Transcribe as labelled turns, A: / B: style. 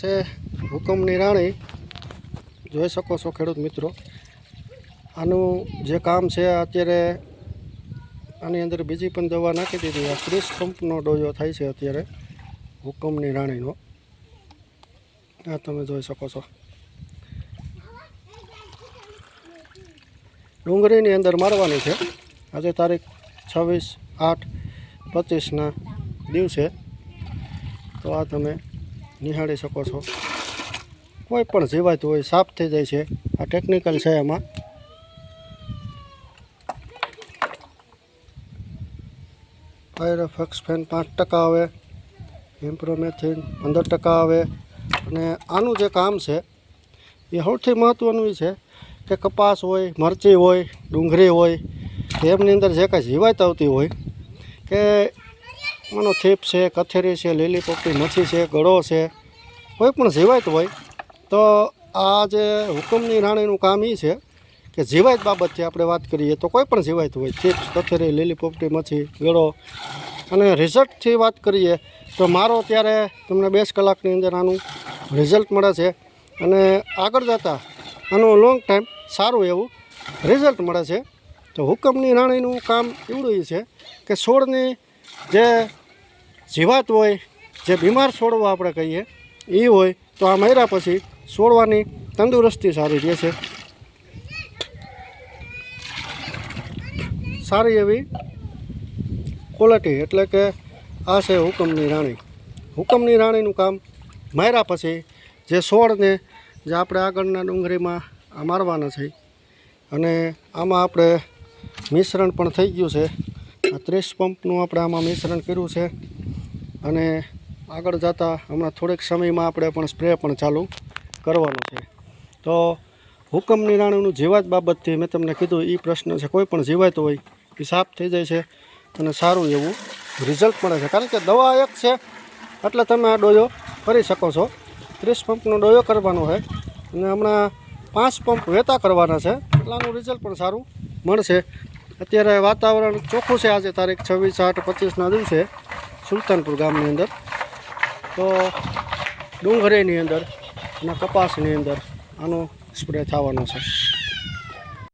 A: છે હુકમની રાણી, જોઈ શકો છો ખેડૂત મિત્રો। આનું જે કામ છે અત્યારે આની અંદર બીજી પણ દવા નાખી દીધી। આ 30 પંપનો ડોઝો થાય છે અત્યારે હુકમની રાણીનો, આ તમે જોઈ શકો છો। ડુંગળીની અંદર મારવાની છે। આજે તારીખ 26/8/25ના દિવસે, તો આ તમે નિહાળી શકો છો। કોઈ પણ જીવાત હોય સાફ થઈ જાય છે, આ ટેકનિકલ છે। એમાં પાયરોફોસ્ફેન 5% આવે, ઇમ્પ્રોમેથિન 15% આવે। અને આનું જે કામ છે એ સૌથી મહત્ત્વનું એ છે કે કપાસ હોય, મરચી હોય, ડુંગળી હોય, એમની અંદર જે કાંઈ જીવાત આવતી હોય કે માનો થીપ છે, કથેરી છે, લીલી પોપટી મચ્છી છે, ગળો છે, કોઈ પણ જીવાત હોય તો આ જે હુકમની રાણીનું કામ એ છે કે જીવાત બાબતથી આપણે વાત કરીએ તો કોઈ પણ જીવાત હોય, થીપ્સ, કથેરી, લીલી પોપટી મચ્છી, ગળો, અને રિઝલ્ટથી વાત કરીએ તો મારો ત્યારે તમને 20 કલાકની અંદર આનું રિઝલ્ટ મળે છે। અને આગળ જતાં આનું લોંગ ટાઈમ સારું એવું રિઝલ્ટ મળે છે। તો હુકમની રાણીનું કામ એવડું એ છે કે છોડની જે જીવાત હોય, જે બીમાર છોડવા આપણે કહીએ એ હોય તો આ માર્યા પછી છોડવાની તંદુરસ્તી સારી રહે છે, સારી એવી ક્વોલિટી। એટલે કે આ છે હુકમની રાણી। હુકમની રાણીનું કામ માર્યા પછી જે છોડને જે આપણે આગળના ડુંગળીમાં આ મારવાના છે, અને આમાં આપણે મિશ્રણ પણ થઈ ગયું છે। આ 30 પંપનું આપણે આમાં મિશ્રણ કર્યું છે, અને આગળ જતાં હમણાં થોડીક સમયમાં આપણે પણ સ્પ્રે પણ ચાલુ કરવાનો છે। તો હુકમની રાણીનું જીવાત બાબતથી મેં તમને કીધું એ પ્રશ્ન છે, કોઈ પણ જીવાત હોય એ સાફ થઈ જાય છે અને સારું એવું રિઝલ્ટ મળે છે। કારણ કે દવા એક છે એટલે તમે આ ડોઝો કરી શકો છો। 30 પંપનો ડોઝો કરવાનો છે, અને હમણાં 5 પંપ વહેતા કરવાના છે, એટલે આનું રિઝલ્ટ પણ સારું મળશે। અત્યારે વાતાવરણ ચોખ્ખું છે, આજે તારીખ 26/8/25ના દિવસે સુલતાનપુર ગામની અંદર। તો ડુંગળીની અંદર અને કપાસની અંદર આનો સ્પ્રે થવાનો છે।